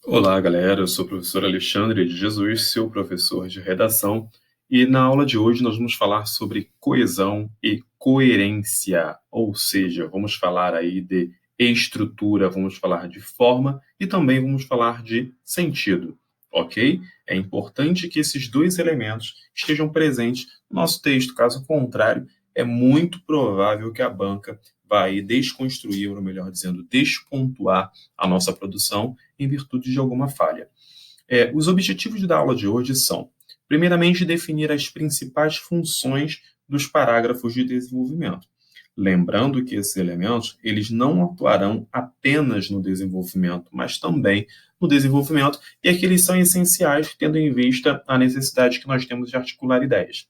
Olá, galera. Eu sou o professor Alexandre de Jesus, seu professor de redação, e na aula de hoje nós vamos falar sobre coesão e coerência, ou seja, vamos falar aí de estrutura, vamos falar de forma e também vamos falar de sentido, ok? É importante que esses dois elementos estejam presentes no nosso texto, caso contrário, é muito provável que a banca vai desconstruir, ou melhor dizendo, despontuar a nossa produção em virtude de alguma falha. Os objetivos da aula de hoje são, primeiramente, definir as principais funções dos parágrafos de desenvolvimento. Lembrando que esses elementos, eles não atuarão apenas no desenvolvimento, mas também no desenvolvimento, e aqui eles são essenciais, tendo em vista a necessidade que nós temos de articular ideias.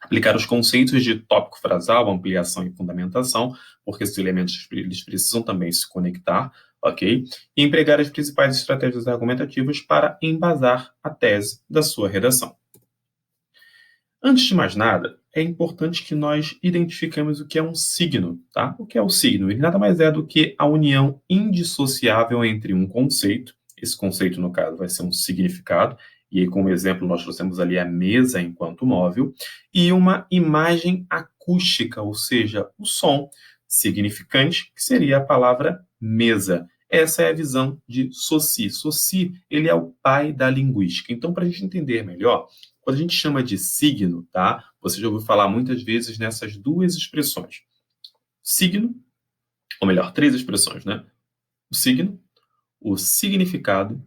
Aplicar os conceitos de tópico frasal, ampliação e fundamentação, porque esses elementos eles precisam também se conectar, ok? E empregar as principais estratégias argumentativas para embasar a tese da sua redação. Antes de mais nada, é importante que nós identifiquemos o que é um signo, tá? O que é o signo? Ele nada mais é do que a união indissociável entre um conceito, esse conceito, no caso, vai ser um significado, e aí, como exemplo, nós trouxemos ali a mesa enquanto móvel, e uma imagem acústica, ou seja, o som significante, que seria a palavra mesa. Essa é a visão de Saussure. Saussure, ele é o pai da linguística. Então, para a gente entender melhor, quando a gente chama de signo, tá? Você já ouviu falar muitas vezes nessas duas expressões. Signo, ou melhor, três expressões, né? O signo, o significado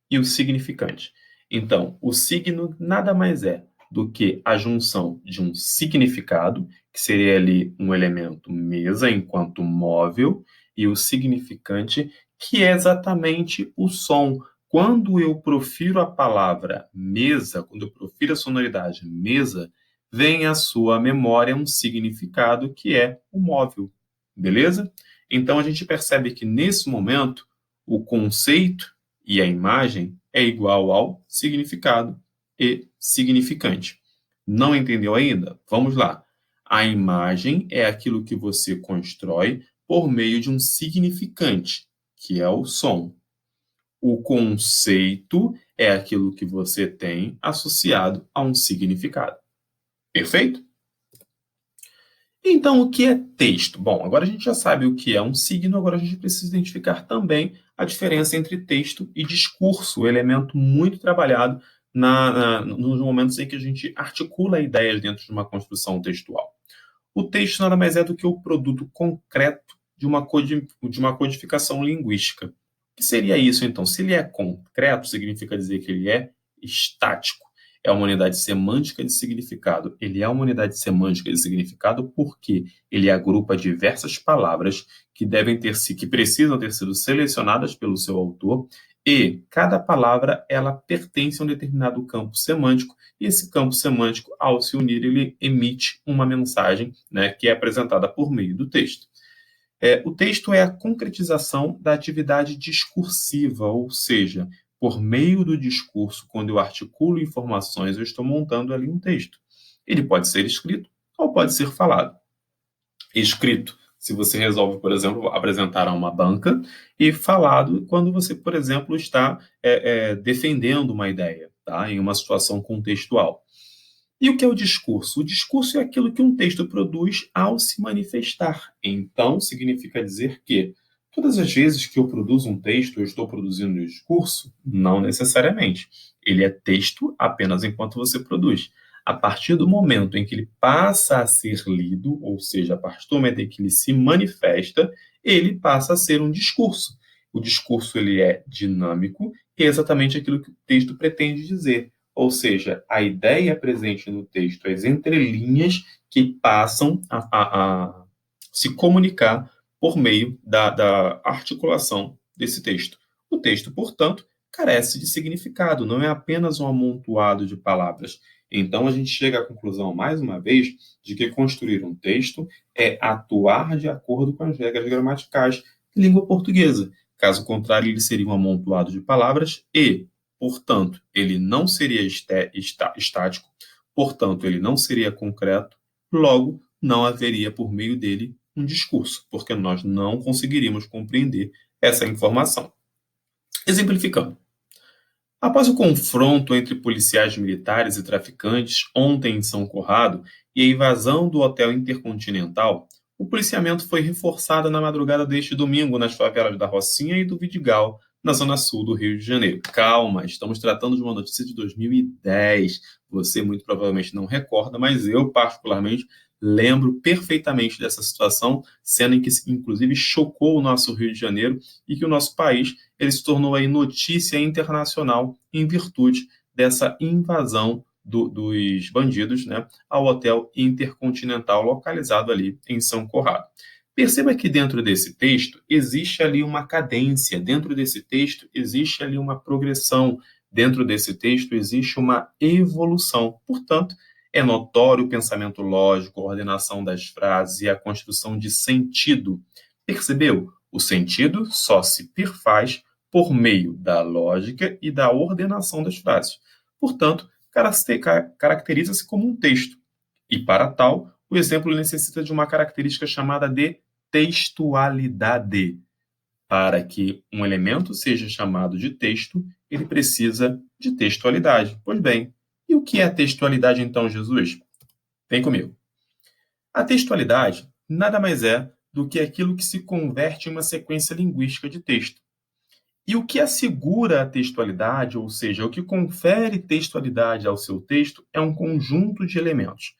e o significante. Então, o signo nada mais é do que a junção de um significado, que seria ali um elemento mesa enquanto móvel, e o significante, que é exatamente o som. Quando eu profiro a palavra mesa, quando eu profiro a sonoridade mesa, vem à sua memória um significado que é o móvel, beleza? Então a gente percebe que nesse momento o conceito e a imagem é igual ao significado e significante. Não entendeu ainda? Vamos lá. A imagem é aquilo que você constrói por meio de um significante, que é o som. O conceito é aquilo que você tem associado a um significado. Perfeito? Então, o que é texto? Bom, agora a gente já sabe o que é um signo, agora a gente precisa identificar também a diferença entre texto e discurso, um elemento muito trabalhado nos momentos em que a gente articula ideias dentro de uma construção textual. O texto nada mais é do que o produto concreto de uma codificação linguística. O que seria isso, então? Se ele é concreto, significa dizer que ele é estático. É uma unidade semântica de significado. Ele é uma unidade semântica de significado porque ele agrupa diversas palavras que precisam ter sido selecionadas pelo seu autor, e cada palavra ela pertence a um determinado campo semântico, e esse campo semântico, ao se unir, ele emite uma mensagem, né, que é apresentada por meio do texto. O texto é a concretização da atividade discursiva, ou seja, por meio do discurso, quando eu articulo informações, eu estou montando ali um texto. Ele pode ser escrito ou pode ser falado. Escrito, se você resolve, por exemplo, apresentar a uma banca, e falado quando você, por exemplo, está defendendo uma ideia, tá? Em uma situação contextual. E o que é o discurso? O discurso é aquilo que um texto produz ao se manifestar. Então, significa dizer que todas as vezes que eu produzo um texto, eu estou produzindo um discurso? Não necessariamente. Ele é texto apenas enquanto você produz. A partir do momento em que ele passa a ser lido, ou seja, a partir do momento em que ele se manifesta, ele passa a ser um discurso. O discurso ele é dinâmico e é exatamente aquilo que o texto pretende dizer. Ou seja, a ideia presente no texto, as entrelinhas que passam a se comunicar por meio da articulação desse texto. O texto, portanto, carece de significado, não é apenas um amontoado de palavras. Então, a gente chega à conclusão, mais uma vez, de que construir um texto é atuar de acordo com as regras gramaticais de língua portuguesa. Caso contrário, ele seria um amontoado de palavras e, portanto, ele não seria estático, portanto, ele não seria concreto, logo, não haveria por meio dele um discurso, porque nós não conseguiríamos compreender essa informação. Exemplificando. Após o confronto entre policiais militares e traficantes ontem em São Conrado e a invasão do Hotel Intercontinental, o policiamento foi reforçado na madrugada deste domingo nas favelas da Rocinha e do Vidigal, na zona sul do Rio de Janeiro. Calma, estamos tratando de uma notícia de 2010. Você muito provavelmente não recorda, mas eu, particularmente, lembro perfeitamente dessa situação, cena em que, inclusive, chocou o nosso Rio de Janeiro e que o nosso país ele se tornou aí notícia internacional em virtude dessa invasão dos bandidos, né, ao Hotel Intercontinental localizado ali em São Conrado. Perceba que dentro desse texto existe ali uma cadência, dentro desse texto existe ali uma progressão, dentro desse texto existe uma evolução. Portanto, é notório o pensamento lógico, a ordenação das frases e a construção de sentido. Percebeu? O sentido só se perfaz por meio da lógica e da ordenação das frases. Portanto, caracteriza-se como um texto. E, para tal, o exemplo necessita de uma característica chamada de textualidade. Para que um elemento seja chamado de texto, ele precisa de textualidade. Pois bem, e o que é textualidade então, Jesus? Vem comigo. A textualidade nada mais é do que aquilo que se converte em uma sequência linguística de texto. E o que assegura a textualidade, ou seja, o que confere textualidade ao seu texto, é um conjunto de elementos.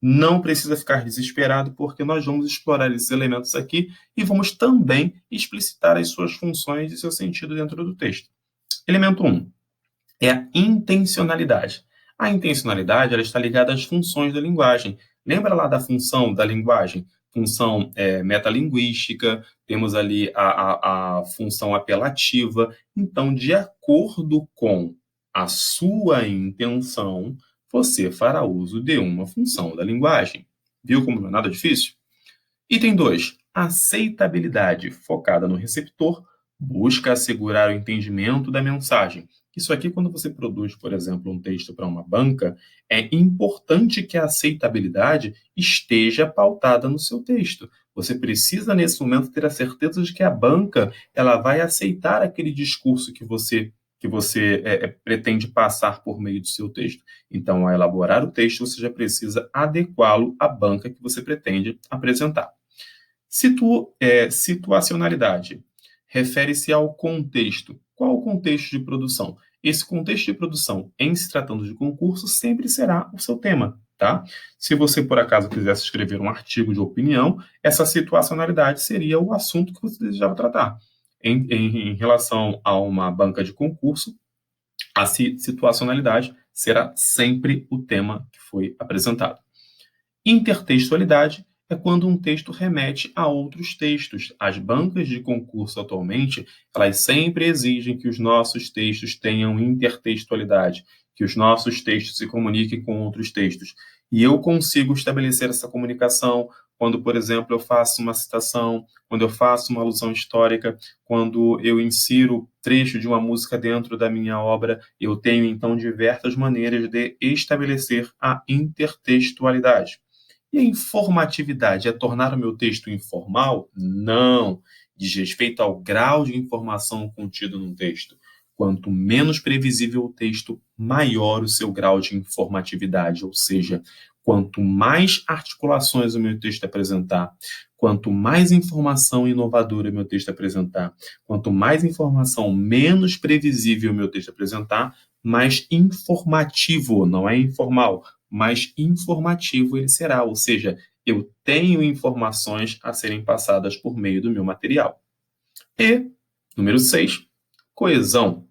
Não precisa ficar desesperado, porque nós vamos explorar esses elementos aqui e vamos também explicitar as suas funções e seu sentido dentro do texto. Elemento 1 é a intencionalidade. A intencionalidade ela está ligada às funções da linguagem. Lembra lá da função da linguagem? Função metalinguística, temos ali a função apelativa. Então, de acordo com a sua intenção, você fará uso de uma função da linguagem. Viu como não é nada difícil? Item 2. Aceitabilidade, focada no receptor, busca assegurar o entendimento da mensagem. Isso aqui, quando você produz, por exemplo, um texto para uma banca, é importante que a aceitabilidade esteja pautada no seu texto. Você precisa, nesse momento, ter a certeza de que a banca ela vai aceitar aquele discurso que você pretende passar por meio do seu texto. Então, ao elaborar o texto, você já precisa adequá-lo à banca que você pretende apresentar. Situacionalidade refere-se ao contexto. Qual o contexto de produção? Esse contexto de produção, em se tratando de concurso, sempre será o seu tema, tá? Se você, por acaso, quisesse escrever um artigo de opinião, essa situacionalidade seria o assunto que você desejava tratar. Em relação a uma banca de concurso, a situacionalidade será sempre o tema que foi apresentado. Intertextualidade é quando um texto remete a outros textos. As bancas de concurso atualmente, elas sempre exigem que os nossos textos tenham intertextualidade, que os nossos textos se comuniquem com outros textos. E eu consigo estabelecer essa comunicação quando, por exemplo, eu faço uma citação, quando eu faço uma alusão histórica, quando eu insiro trecho de uma música dentro da minha obra, eu tenho então diversas maneiras de estabelecer a intertextualidade. E a informatividade é tornar o meu texto informal? Não. Diz respeito ao grau de informação contido num texto. Quanto menos previsível o texto, maior o seu grau de informatividade, ou seja, quanto mais articulações o meu texto apresentar, quanto mais informação inovadora o meu texto apresentar, quanto mais informação menos previsível o meu texto apresentar, mais informativo, não é informal, mais informativo ele será, ou seja, eu tenho informações a serem passadas por meio do meu material. E, número 6, coesão.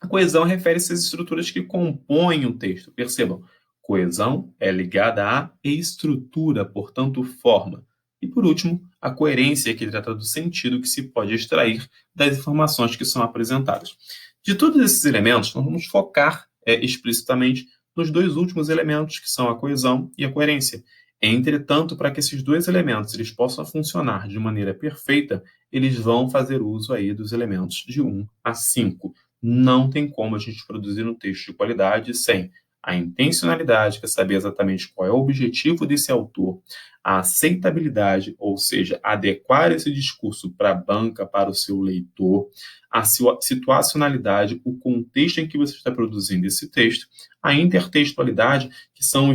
A coesão refere-se às estruturas que compõem o texto. Percebam, coesão é ligada à estrutura, portanto, forma. E, por último, a coerência, que trata do sentido que se pode extrair das informações que são apresentadas. De todos esses elementos, nós vamos focar explicitamente nos dois últimos elementos, que são a coesão e a coerência. Entretanto, para que esses dois elementos eles possam funcionar de maneira perfeita, eles vão fazer uso aí dos elementos de 1 a 5. Não tem como a gente produzir um texto de qualidade sem A intencionalidade, que é saber exatamente qual é o objetivo desse autor, a aceitabilidade, ou seja, adequar esse discurso para a banca, para o seu leitor, a situacionalidade, o contexto em que você está produzindo esse texto, a intertextualidade, que são,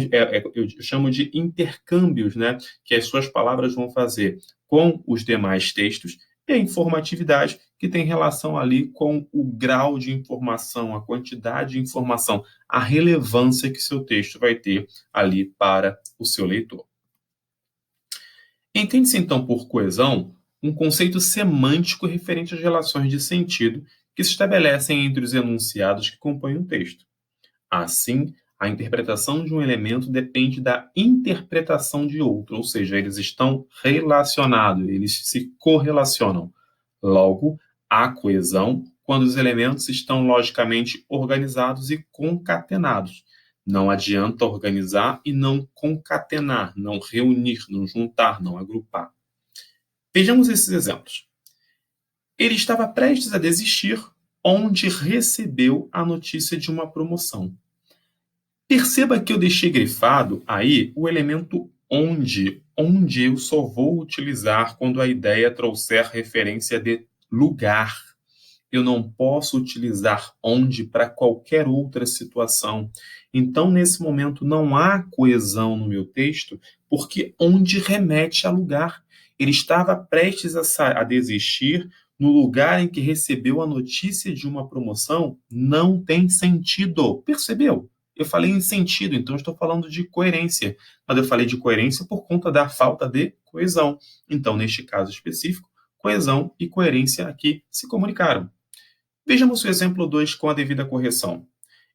eu chamo de intercâmbios, né, que as suas palavras vão fazer com os demais textos, e a informatividade, que tem relação ali com o grau de informação, a quantidade de informação, a relevância que seu texto vai ter ali para o seu leitor. Entende-se, então, por coesão, um conceito semântico referente às relações de sentido que se estabelecem entre os enunciados que compõem o texto. Assim, a interpretação de um elemento depende da interpretação de outro, ou seja, eles estão relacionados, eles se correlacionam. Logo, há coesão quando os elementos estão logicamente organizados e concatenados. Não adianta organizar e não concatenar, não reunir, não juntar, não agrupar. Vejamos esses exemplos. Ele estava prestes a desistir, onde recebeu a notícia de uma promoção. Perceba que eu deixei grifado aí o elemento onde eu só vou utilizar quando a ideia trouxer referência de lugar. Eu não posso utilizar onde para qualquer outra situação. Então, nesse momento, não há coesão no meu texto, porque onde remete a lugar. Ele estava prestes a desistir no lugar em que recebeu a notícia de uma promoção, não tem sentido. Percebeu? Eu falei em sentido, então estou falando de coerência. Mas eu falei de coerência por conta da falta de coesão. Então, neste caso específico, coesão e coerência aqui se comunicaram. Vejamos o exemplo 2 com a devida correção.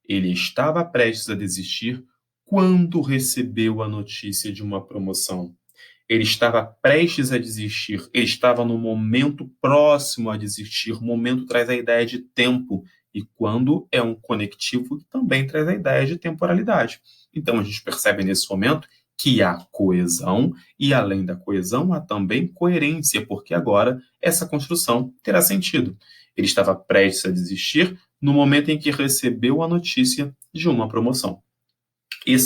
Ele estava prestes a desistir quando recebeu a notícia de uma promoção. Ele estava prestes a desistir, ele estava no momento próximo a desistir. O momento traz a ideia de tempo, e quando é um conectivo, também traz a ideia de temporalidade. Então, a gente percebe nesse momento que há coesão, e além da coesão, há também coerência, porque agora essa construção terá sentido. Ele estava prestes a desistir no momento em que recebeu a notícia de uma promoção.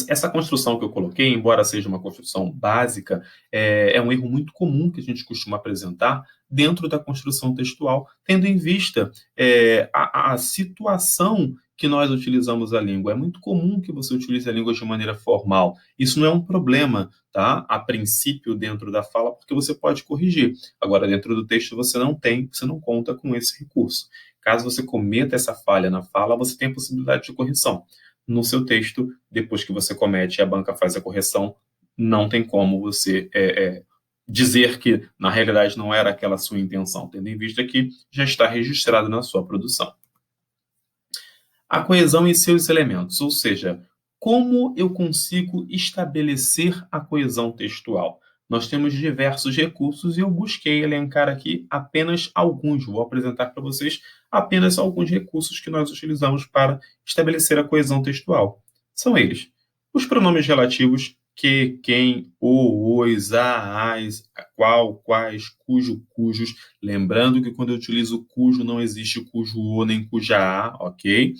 Essa construção que eu coloquei, embora seja uma construção básica, é um erro muito comum que a gente costuma apresentar dentro da construção textual, tendo em vista a situação que nós utilizamos a língua. É muito comum que você utilize a língua de maneira formal. Isso não é um problema, tá? A princípio, dentro da fala, porque você pode corrigir. Agora, dentro do texto, você não conta com esse recurso. Caso você cometa essa falha na fala, você tem a possibilidade de correção. No seu texto, depois que você comete e a banca faz a correção, não tem como você dizer que, na realidade, não era aquela sua intenção, tendo em vista que já está registrado na sua produção. A coesão e seus elementos, ou seja, como eu consigo estabelecer a coesão textual? Nós temos diversos recursos e eu busquei elencar aqui apenas alguns. Vou apresentar para vocês apenas alguns recursos que nós utilizamos para estabelecer a coesão textual. São eles: os pronomes relativos que, quem, o, os, a, as, a qual, quais, cujo, cujos. Lembrando que quando eu utilizo cujo, não existe cujo o nem cuja a, ok?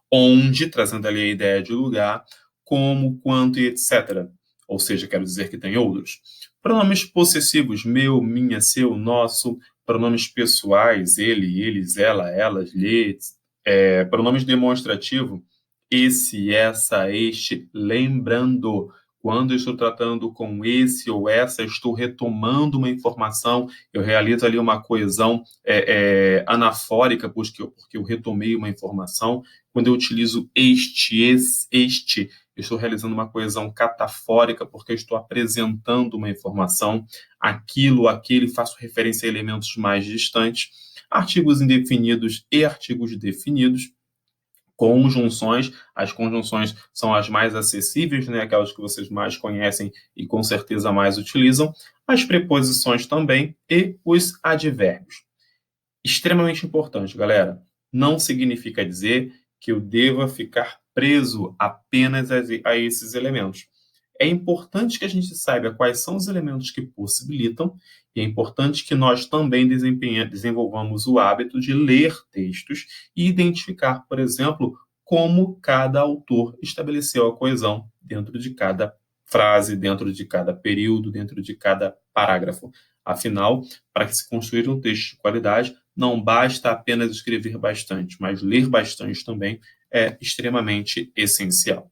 Onde, trazendo ali a ideia de lugar, como, quanto e etc. Ou seja, quero dizer que tem outros. Pronomes possessivos: meu, minha, seu, nosso. Pronomes pessoais: ele, eles, ela, elas, lhes. Pronomes demonstrativo: esse, essa, este. Lembrando, quando eu estou tratando com esse ou essa, estou retomando uma informação, eu realizo ali uma coesão anafórica, porque eu retomei uma informação. Quando eu utilizo este, eu estou realizando uma coesão catafórica, porque eu estou apresentando uma informação, aquilo, aquele, faço referência a elementos mais distantes. Artigos indefinidos e artigos definidos. Conjunções, as conjunções são as mais acessíveis, né? Aquelas que vocês mais conhecem e com certeza mais utilizam. As preposições também e os advérbios. Extremamente importante, galera. Não significa dizer que eu deva ficar preso apenas a esses elementos. É importante que a gente saiba quais são os elementos que possibilitam, e é importante que nós também desenvolvamos o hábito de ler textos e identificar, por exemplo, como cada autor estabeleceu a coesão dentro de cada frase, dentro de cada período, dentro de cada parágrafo. Afinal, para que se construir um texto de qualidade, não basta apenas escrever bastante, mas ler bastante também é extremamente essencial.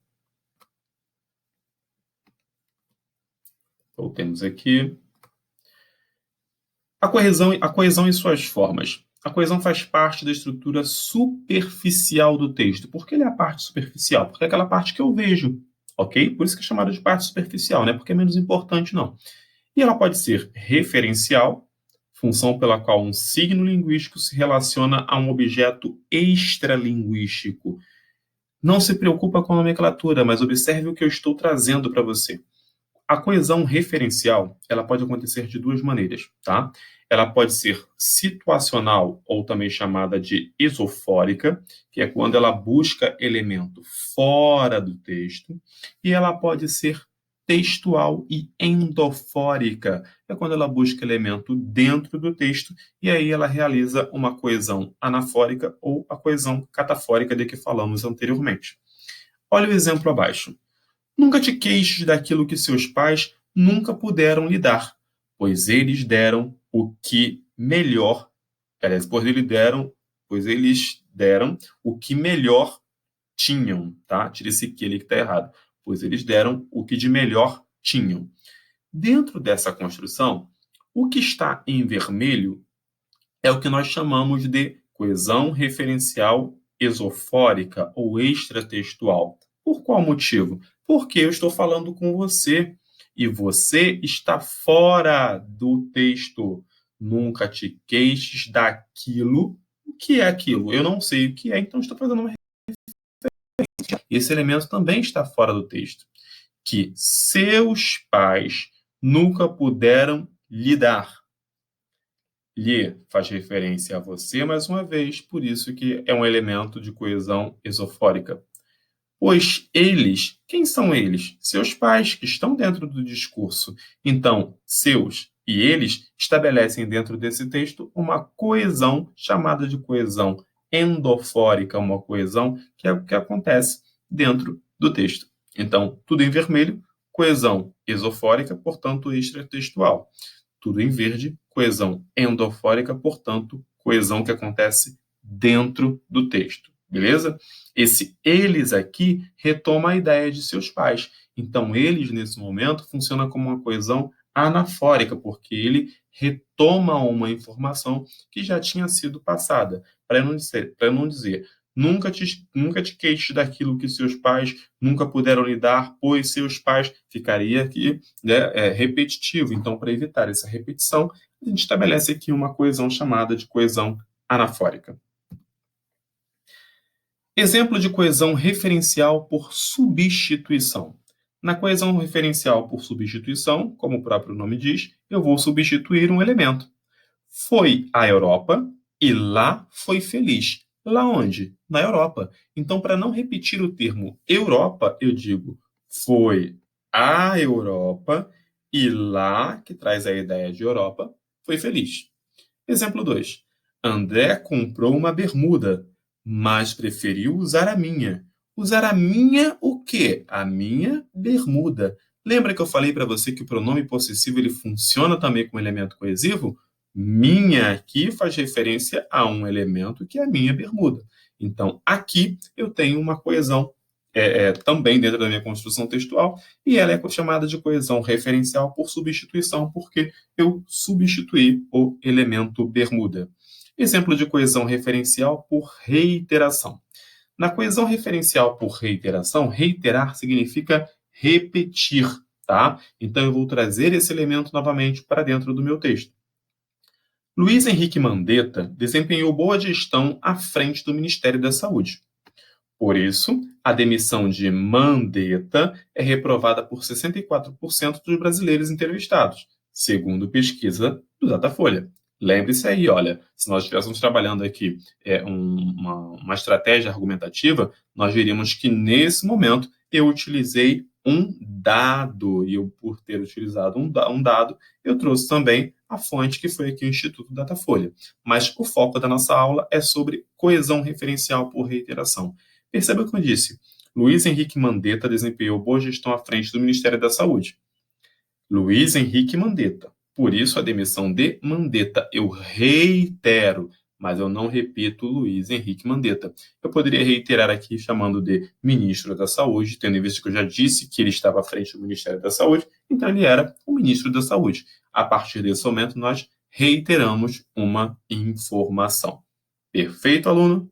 Voltemos aqui. A coesão e suas formas. A coesão faz parte da estrutura superficial do texto. Por que ele é a parte superficial? Porque é aquela parte que eu vejo, ok? Por isso que é chamada de parte superficial, não é porque é menos importante, não. E ela pode ser referencial, função pela qual um signo linguístico se relaciona a um objeto extralinguístico. Não se preocupa com a nomenclatura, mas observe o que eu estou trazendo para você. A coesão referencial, ela pode acontecer de duas maneiras, tá? Ela pode ser situacional, ou também chamada de isofórica, que é quando ela busca elemento fora do texto, e ela pode ser textual e endofórica, é quando ela busca elemento dentro do texto, e aí ela realiza uma coesão anafórica ou a coesão catafórica de que falamos anteriormente. Olha o exemplo abaixo. Nunca te queixes daquilo que seus pais nunca puderam lhe dar, pois eles deram o que melhor, pois eles deram o que melhor tinham, tá? Tira esse que ali que está errado. Pois eles deram o que de melhor tinham. Dentro dessa construção, o que está em vermelho é o que nós chamamos de coesão referencial esofórica ou extratextual. Por qual motivo? Porque eu estou falando com você e você está fora do texto. Nunca te queixes daquilo. O que é aquilo? Eu não sei o que é, então estou fazendo uma referência. Esse elemento também está fora do texto. Que seus pais nunca puderam lhe dar. Lhe faz referência a você mais uma vez, por isso que é um elemento de coesão esofórica. Pois eles, quem são eles? Seus pais, que estão dentro do discurso. Então, seus e eles estabelecem dentro desse texto uma coesão chamada de coesão endofórica, uma coesão que é o que acontece dentro do texto. Então, tudo em vermelho, coesão esofórica, portanto, extratextual. Tudo em verde, coesão endofórica, portanto, coesão que acontece dentro do texto. Beleza? Esse eles aqui retoma a ideia de seus pais. Então, eles, nesse momento, funciona como uma coesão anafórica, porque ele retoma uma informação que já tinha sido passada. Para não dizer nunca te queixes daquilo que seus pais nunca puderam lhe dar, pois seus pais, ficaria aqui, né, repetitivo. Então, para evitar essa repetição, a gente estabelece aqui uma coesão chamada de coesão anafórica. Exemplo de coesão referencial por substituição. Na coesão referencial por substituição, como o próprio nome diz, eu vou substituir um elemento. Foi à Europa e lá foi feliz. Lá onde? Na Europa. Então, para não repetir o termo Europa, eu digo foi à Europa e lá, que traz a ideia de Europa, foi feliz. Exemplo 2. André comprou uma bermuda, mas preferiu usar a minha. Usar a minha o quê? A minha bermuda. Lembra que eu falei para você que o pronome possessivo ele funciona também como elemento coesivo? Minha aqui faz referência a um elemento que é a minha bermuda. Então, aqui eu tenho uma coesão também dentro da minha construção textual, e ela é chamada de coesão referencial por substituição, porque eu substituí o elemento bermuda. Exemplo de coesão referencial por reiteração. Na coesão referencial por reiteração, reiterar significa repetir, tá? Então eu vou trazer esse elemento novamente para dentro do meu texto. Luiz Henrique Mandetta desempenhou boa gestão à frente do Ministério da Saúde. Por isso, a demissão de Mandetta é reprovada por 64% dos brasileiros entrevistados, segundo pesquisa do Datafolha. Lembre-se aí, olha, se nós estivéssemos trabalhando aqui uma estratégia argumentativa, nós veríamos que, nesse momento, eu utilizei um dado, e eu, por ter utilizado um dado, eu trouxe também a fonte, que foi aqui o Instituto Datafolha. Mas o foco da nossa aula é sobre coesão referencial por reiteração. Perceba que eu disse, Luiz Henrique Mandetta desempenhou boa gestão à frente do Ministério da Saúde. Luiz Henrique Mandetta. Por isso a demissão de Mandetta. Eu reitero, mas eu não repito Luiz Henrique Mandetta. Eu poderia reiterar aqui chamando de ministro da Saúde, tendo em vista que eu já disse que ele estava à frente do Ministério da Saúde, então ele era o ministro da Saúde. A partir desse momento, nós reiteramos uma informação. Perfeito, aluno?